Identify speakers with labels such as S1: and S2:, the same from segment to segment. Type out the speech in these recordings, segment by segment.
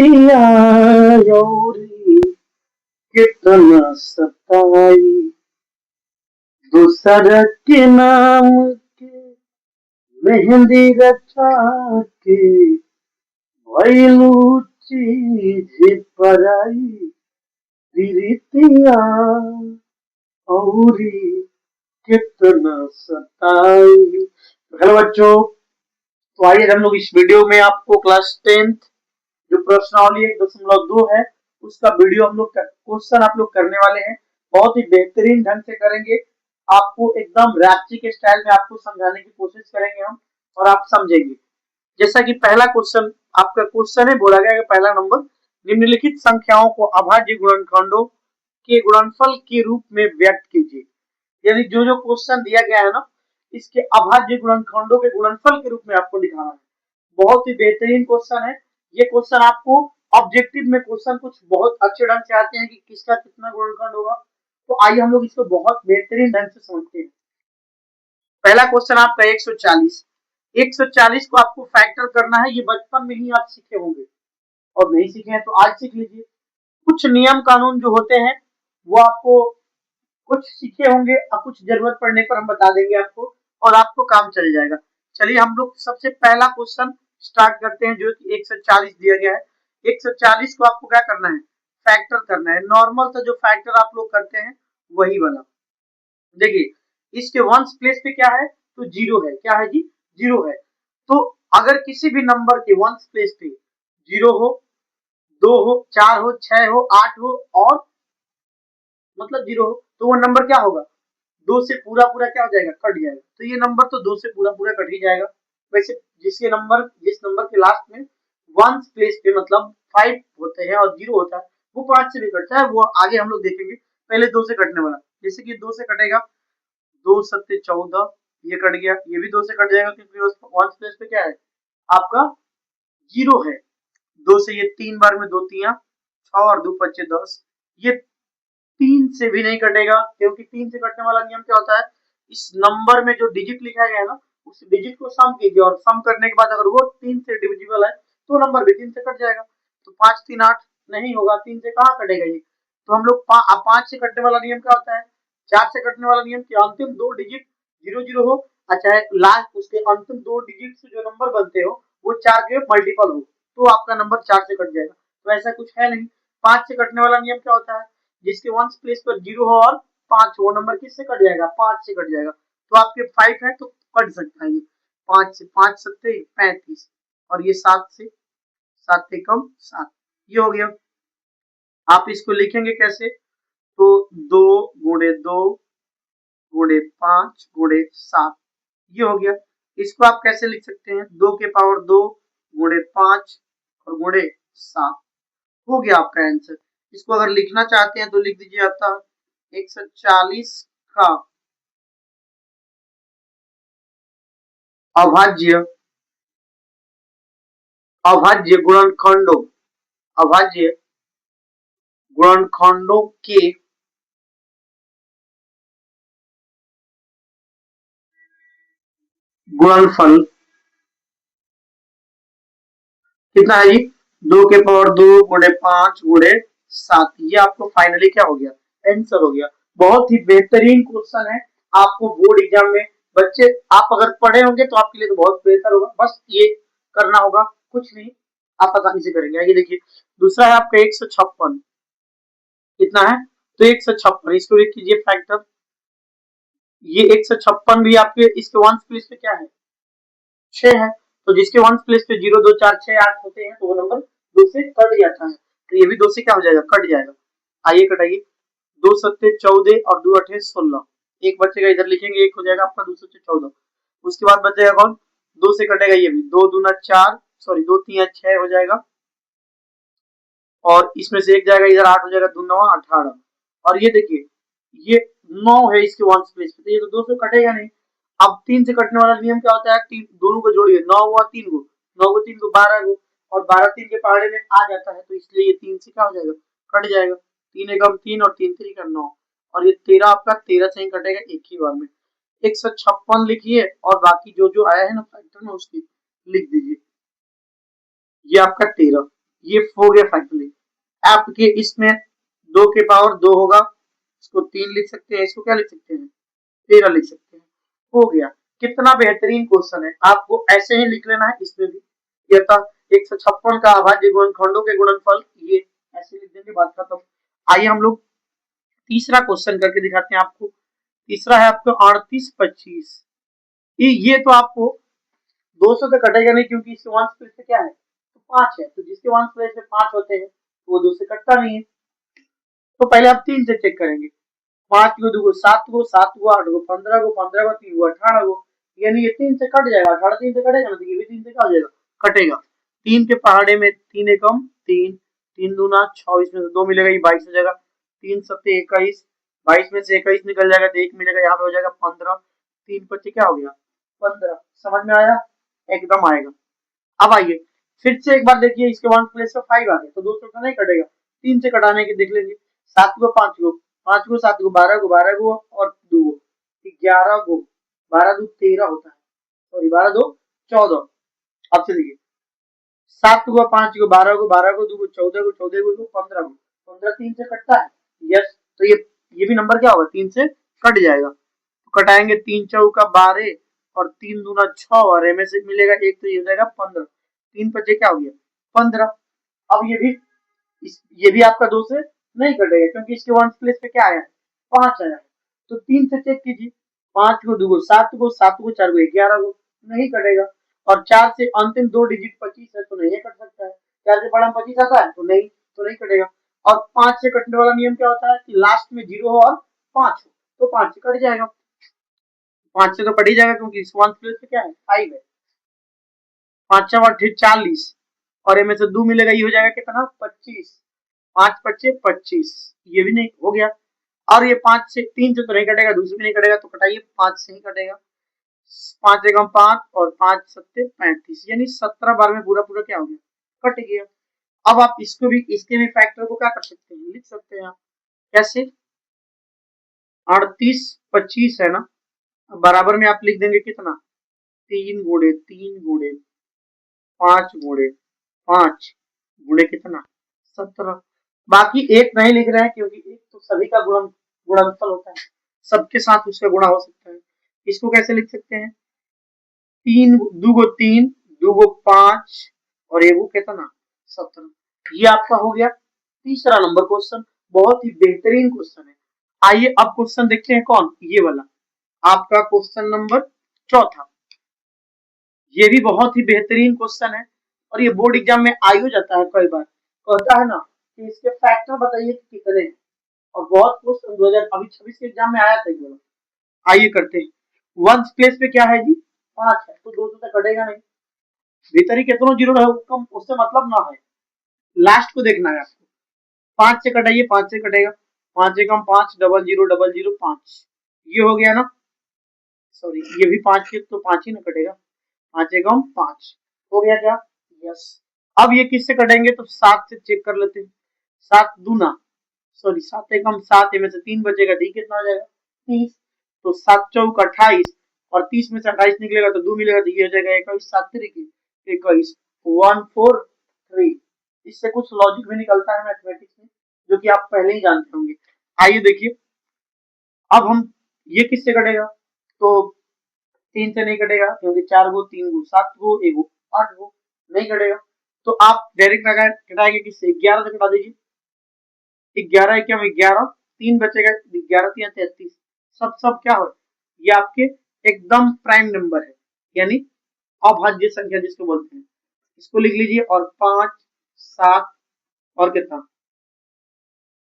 S1: प्रीतिया यौरी कितना सताई, दूसर के नाम के मेहंदी रचा के भइलू चीज पराई, प्रीतिया औरी कितना सताई। हेलो बच्चों, तो आइए हम लोग इस वीडियो में आपको क्लास 10th जो प्रश्नावली 1.2 है उसका वीडियो हम लोग क्वेश्चन आप लोग करने वाले हैं। बहुत ही बेहतरीन ढंग से करेंगे, आपको एकदम रैप्ची के स्टाइल में आपको समझाने की कोशिश करेंगे हम, और आप समझेंगे। जैसा कि पहला क्वेश्चन आपका क्वेश्चन है, बोला गया है पहला नंबर, निम्नलिखित संख्याओं को अभाज्य गुणनखंडों के गुणनफल के रूप में व्यक्त कीजिए। यानी जो जो क्वेश्चन दिया गया है ना, इसके अभाज्य गुणनखंडों के गुणनफल के रूप में आपको दिखाना है। बहुत ही बेहतरीन क्वेश्चन है ये क्वेश्चन। आपको ऑब्जेक्टिव में क्वेश्चन कुछ बहुत अच्छे ढंग से आते हैं कि किसका कितना गुणनखंड होगा। तो आइए हम लोग इसको बहुत बेहतरीन ढंग से समझते हैं। पहला क्वेश्चन आपका 140 को आपको फैक्टर करना है। ये बचपन में ही आप सीखे होंगे, और नहीं सीखे हैं तो आज सीख लीजिए। कुछ नियम कानून जो होते हैं वो आपको कुछ सीखे होंगे और कुछ जरूरत पड़ने पर हम बता देंगे आपको, और आपको काम चल जाएगा। चलिए हम लोग सबसे पहला क्वेश्चन स्टार्ट करते हैं, जो कि 140 दिया गया है। 140 को आपको क्या करना है, फैक्टर करना है। नॉर्मल सा जो फैक्टर आप लोग करते हैं वही वाला। देखिए इसके वंस प्लेस पे क्या है, तो जीरो है। क्या है जी, जीरो है। तो अगर किसी भी नंबर के वंस प्लेस पे जीरो हो, 2 हो, 4 हो, 6 हो, 8 हो और मतलब जीरो हो, तो वो नंबर क्या होगा, 2 से पूरा पूरा क्या हो जाएगा, कट जाएगा। तो ये नंबर तो 2 से पूरा पूरा कट ही जाएगा। वैसे जिस नंबर के लास्ट में वंस प्लेस पे मतलब 5 होते हैं और जीरो होता है, वो 5 से भी कटता है। वो आगे हम लोग देखेंगे। पहले 2 से कटने वाला, जैसे कि 2 से कटेगा, 2 सत्ते 14, ये कट गया। ये भी 2 से कट जाएगा क्योंकि वंस प्लेस पे क्या है आपका, जीरो है। 2 से ये 3 बार में 2 तिया 6 और 2 पच्चे 10। ये 3 से भी नहीं कटेगा, क्योंकि 3 से कटने वाला नियम क्या होता है, इस नंबर में जो डिजिट लिखा गया है ना, उस डिजिट को सम कीजिए, और सम करने के बाद अगर वो 3 से डिविजिबल है तो नंबर भी 3 से कट जाएगा। तो 5 3 8 नहीं होगा, 3 से कहाँ कटेगा ये। तो हम लोग 5 से कटने वाला नियम क्या होता है, 4 से कटने वाला नियम कि अंतिम 2 डिजिट 0 0 हो, अच्छा लास्ट उसके अंतिम 2 डिजिट से जो नंबर बनते हो वो 4 के मल्टीपल हो, तो आपका नंबर 4 से कट जाएगा। तो ऐसा कुछ है नहीं। 5 से कटने वाला नियम क्या होता है, जिसके वंस प्लेस पर 0 हो और 5 हो, नंबर किससे कट जाएगा, 5 से कट जाएगा। तो आपके 5 है तो कट सकता है ये 5 से। 5 सत्ते 35, और ये 7 से कम 7, ये हो गया। आप इसको लिखेंगे कैसे, तो 2 गुणे 2 गुणे 5 गुणे 7, ये हो गया। इसको आप कैसे लिख सकते हैं, 2 के पावर 2 गुणे 5 और गुणे 7, हो गया आपका आंसर। इसको अगर लिखना चाहते हैं तो लिख दीजिए आपका 140 का अभाज्य अभाज्य गुणनखंडों अभाज्य गुणनखंडों के गुणनफल कितना है जी, 2 के पावर 2 गुणे 5 गुणे 7, ये आपको फाइनली क्या हो गया, आंसर हो गया। बहुत ही बेहतरीन क्वेश्चन है। आपको बोर्ड एग्जाम में बच्चे आप अगर पढ़े होंगे तो आपके लिए तो बहुत बेहतर होगा। बस ये करना होगा, कुछ नहीं, आप आसानी से करेंगे। आइए देखिए, दूसरा है आपका 156। कितना है, तो 156, इसको लिख कीजिए फैक्टर। ये 156 भी आपके इसके वंस प्लेस पे क्या है, 6 है। तो जिसके वंस प्लेस पे 0 2 4 6 8 होते हैं तो वो नंबर 2 से कट जाता है। तो ये भी 2 से क्या हो जाएगा, कट जाएगा। आइए कटाइए, 2 सत्ते 14 और 2 अठे 16, एक बचेगा इधर लिखेंगे, एक हो जाएगा आपका 2 सत्ते 14। उसके बाद बचेगा कौन, 2 से कटेगा ये भी, 2 दूना 4, सॉरी 2 3 6 हो जाएगा, और इसमें से एक जाएगा इधर, 8 हो जाएगा, 2 9 18। और ये देखिए ये 9 है इसके वंस प्लेस पे, तो ये तो 2 से कटेगा नहीं। अब 3 से कटने वाला नियम क्या होता है, तीन दोनों को जोड़िए, 9 हुआ 3 को, 9 को 3 को 12 को, और 12 3 के पहाड़े में आ जाता है, तो इसलिए ये 3 से क्या हो जाएगा, कट जाएगा। 3 एकम 3 और 3 3 का 9, और ये 13 आपका 13 से ही कटेगा एक ही बार में। 156 लिखिए, और बाकी जो जो आया है ना फैक्टर में उसकी लिख दीजिए। ये आपका 13, ये हो गया फाइनली आपके। इसमें 2 के पावर 2 होगा, इसको 3 लिख सकते हैं, इसको क्या लिख सकते हैं 13 लिख सकते हैं। हो गया। कितना बेहतरीन क्वेश्चन है, आपको ऐसे ही लिख लेना है। इसमें भी ये था 156 का अभाज्य गुणनखंडों के गुणनफल, ये ऐसे लिख देंगे, बात खत्म। आइए हम लोग तीसरा क्वेश्चन करके दिखाते हैं आपको। तीसरा है आपको 3825। ये तो आपको 200 से कटेगा नहीं, क्योंकि इसके वंश प्लेस से क्या है तो 5 है, तो जिसके वंश प्लेस में 5 होते हैं तो वो 2 से कटता नहीं है। तो पहले आप 3 से चेक करेंगे। 5 को 2 को 7 को 7 को 8 को 15 को 15 को 3 को 18 को, यानी ये 3 से कट जाएगा। 18 3 से कटेगा ना, तो ये भी 3 से क्या हो जाएगा कटेगा। 3 के पहाड़े में 3 एकम 3, 3 दूना 6, इसमें से 2 मिलेगा, ये 22 हो जाएगा। 3 सत्ते 21, 22 में से 21 निकल जाएगा तो 1 मिलेगा, यहाँ पे हो जाएगा 15। 3 25 क्या हो गया 15। समझ में आया, एकदम आएगा। अब आइए फिर से एक बार देखिए, इसके वन प्लेस में 5 आ गया तो 200 का नहीं कटेगा, 3 से कटाने के देख लेंगे। 7 को 5 को 5 को 7 को 12 को 12 को और 2 को 11 को 12 2 13 होता है, सॉरी 12 2 14। अब से देखिए 7 को 5 को 12 को 12 को 2 को 14 को 14 को 15 को 15 3 से कटता है। यस, तो ये भी नंबर क्या होगा 3 से कट जाएगा। तो कटाएंगे 3 चौका 12 और 3 दूना 6 और में से मिलेगा 1, तो ये हो जाएगा 15। 3 बचे क्या हो गया 15। अब ये भी आपका 2 से नहीं कटेगा, क्योंकि इसके वन प्लेस पे क्या आया है 5 आया है। तो 3 से चेक कीजिए, 5 को 2 को 7 को 7 को 4 को 11 को नहीं कटेगा। और 4 से अंतिम 2 डिजिट 25 है तो नहीं कट सकता है। 4 से बड़ा 25 आता है तो नहीं कटेगा। और 5 से कटने वाला नियम क्या होता है कि लास्ट में 0 हो और 5 हो, तो 5 से कट जाएगा। 5 से तो कट ही जाएगा, क्योंकि इस वन प्लेस पे क्या है 5 है। 5 40 और इनमें से 2 मिलेगा, ये हो जाएगा कितना 25। 5 25 25, ये भी नहीं हो गया। और ये 5 से 3 से तो नहीं कटेगा, दूसरे भी नहीं कटेगा, तो कटाइए 5 से ही कटेगा। 5 एकम 5 और 5 सत्ते 35, यानी 17 बार में पूरा पूरा क्या हो गया कट गया। अब आप इसके भी फैक्टर को क्या कर सकते हैं लिख सकते हैं आप। कैसे 38 25 है ना, बराबर में आप लिख देंगे कितना 3 गुणे 3 गुणे 5 गुणे 5 गुणे कितना 17। बाकी एक नहीं लिख रहे हैं, क्योंकि एक तो सभी का गुणनफल होता है, सबके साथ उसका गुणा हो सकता है। इसको कैसे लिख सकते हैं 3 2 को 3 2 को 5 और एक कितना 17। ये आपका हो गया तीसरा नंबर क्वेश्चन, बहुत ही बेहतरीन क्वेश्चन है। आइए अब क्वेश्चन देखते हैं कौन, ये वाला आपका क्वेश्चन नंबर चौथा। ये भी बहुत ही बेहतरीन क्वेश्चन है, और ये बोर्ड एग्जाम में आ ही जाता है कई बार। कहता है ना कि इसके फैक्टर बताइए कि कितने हैं, और बहुत क्वेश्चन 2026 के एग्जाम में आया था ये। आइए करते हैं। वन प्लेस पे क्या है जी 5 है, तो 200 से कटेगा नहीं। भीतर ही कितना जीरो है कम, उससे मतलब ना है, लास्ट को देखना है आपको। 5 से कटाइए, 5 से कटेगा, 5 से कम 5 00 00 5, ये हो गया ना, सॉरी ये भी 5 के तो 5 ही ना कटेगा, 5 एकम 5 हो गया क्या, यस। अब ये किससे कटेंगे तो 7 से चेक कर लेते हैं। 7 दूना सॉरी 7 एकम 7, में से 3 बचेगा, डी कितना हो जाएगा 30। तो 7 चौक 28 और 30 में से 28 निकलेगा तो 2 मिलेगा, तो ये हो जाएगा 21 7 तरीके 21 143। इससे कुछ लॉजिक भी निकलता है मैथमेटिक्स में, जो कि आप पहले ही जानते होंगे। आइए देखिए अब हम ये किससे कटेगा, तो 3 से नहीं कटेगा, क्योंकि 4 गो 3 गो 7 गो 1 गो 8 गो नहीं कटेगा। तो आप डायरेक्ट कटाएंगे किससे 11 से कटा दीजिए। 11 क्या 11, 3 बचेगा, 11 3 33, सब क्या हो ये आपके एकदम प्राइम नंबर है, यानी अभाज्य संख्या जिसको बोलते हैं। इसको लिख लीजिए, और 5 7 और कितना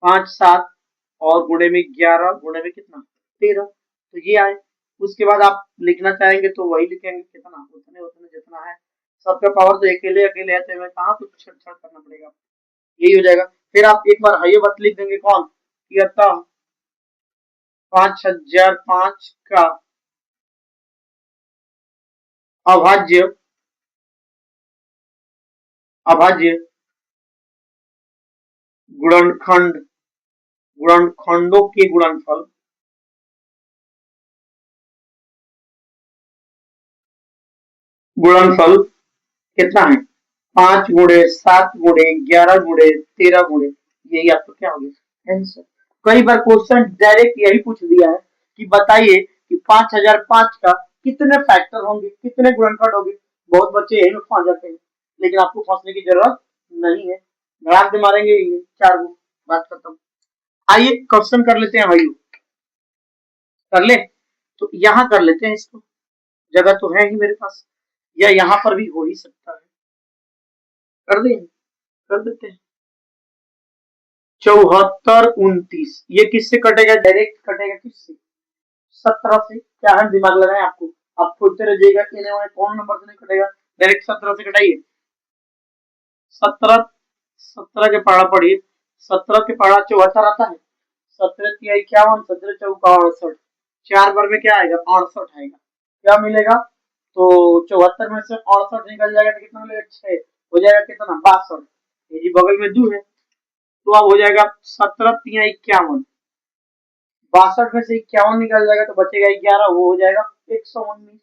S1: 5 7 और गुणे में 11 गुणे में कितना 13, तो ये आए। उसके बाद आप लिखना चाहेंगे तो वही लिखेंगे कितना उतने उतने जितना है। सबका पावर तो अकेले अकेले है, तो हमें कहाँ कुछ छेड़छाड़ करना पड़ेगा, यही हो जाएगा। फिर आप एक बार हाइये बात लिख देंगे कौन कि 5005 का अभाज्य अभाज्य गुणनखंडों के गुणनफल कितना है 5 गुणे 7 गुणे 11 गुणे 13 गुणे, यही आपको क्या हो गया आंसर। कई बार क्वेश्चन डायरेक्ट यही पूछ दिया है कि बताइए कि 5005 का कितने फैक्टर होंगे, कितने गुणनखंड होंगे। बहुत बच्चे यही में फंस जाते हैं, लेकिन आपको फंसने की जरूरत नहीं है, धड़ाक से मारेंगे ये 4 गो, बात खत्म। आइए क्वेश्चन कर लेते हैं भाई, कर ले तो यहाँ कर लेते हैं इसको, जगह तो है ही मेरे पास, या यहाँ पर भी हो ही सकता है, कर दें, कर देते हैं। 74 29 ये किससे कटेगा, डायरेक्ट कटेगा किससे, 17 से। क्या है दिमाग लगाए आपको, आप खोजते रहिएगा इन्हें कौन नंबर से नहीं कटेगा, डायरेक्ट 17 से कटाइए। 17 17 के पढ़ा पढ़िए, 17 के पढ़ा 74 आता है, 17 तिया 51, 17 चौका 68, 4 बार में क्या आएगा 68 आएगा, क्या मिलेगा, तो 74 में से 68 निकल जाएगा तो कितना मिलेगा 6, हो जाएगा कितना 62, ये जी बगल में 2 है, तो अब हो जाएगा 17 तिया 51, 62 में से 51 निकल जाएगा तो बचेगा 11, वो हो जाएगा 119।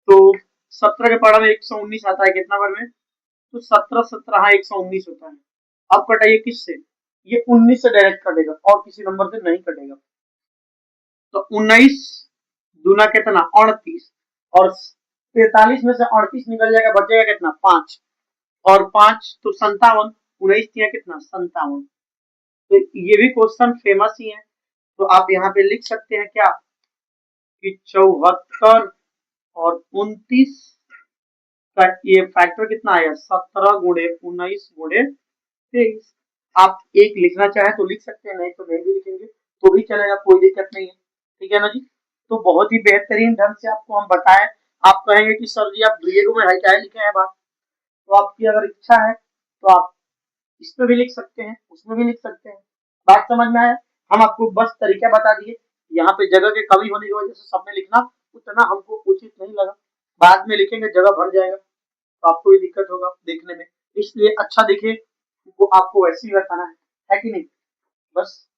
S1: तो 17 के पढ़ा में 119 आता है कितना बार में, तो 17 17 हाँ 119 होता है। अब कटाइए किससे, ये 19 से डायरेक्ट कटेगा और किसी नंबर से नहीं कटेगा, तो 19 दूना कितना 38, और 43 में से 38 निकल जाएगा, बचेगा कितना 5, और 5 तो 57, 19 दिया कितना 57। तो ये भी क्वेश्चन फेमस ही है, तो आप यहाँ पे लिख सकते हैं क्या कि 74 और 29 का ये फैक्टर कितना आया 17 गुणे 19 गुणे 23। आप एक लिखना चाहे तो लिख सकते हैं, नहीं तो नहीं भी लिखेंगे तो भी चलेगा, कोई दिक्कत नहीं है, ठीक है ना जी। तो बहुत ही बेहतरीन ढंग से आपको हम बताएं। आप कहेंगे कि सर जी आप डीएगो में क्या लिखे हैं बात, तो आपकी अगर इच्छा है तो आप इसमें भी लिख सकते हैं, उसमें भी लिख सकते हैं, बात समझ में आया। हम आपको बस तरीका बता दिए, यहाँ पे जगह की कमी होने की वजह से सब में लिखना उतना हमको उचित नहीं लगा, बाद में लिखेंगे जगह भर जाएगा तो आपको भी दिक्कत होगा देखने में, इसलिए अच्छा दिखे वो आपको वैसे ही बताना है कि नहीं, बस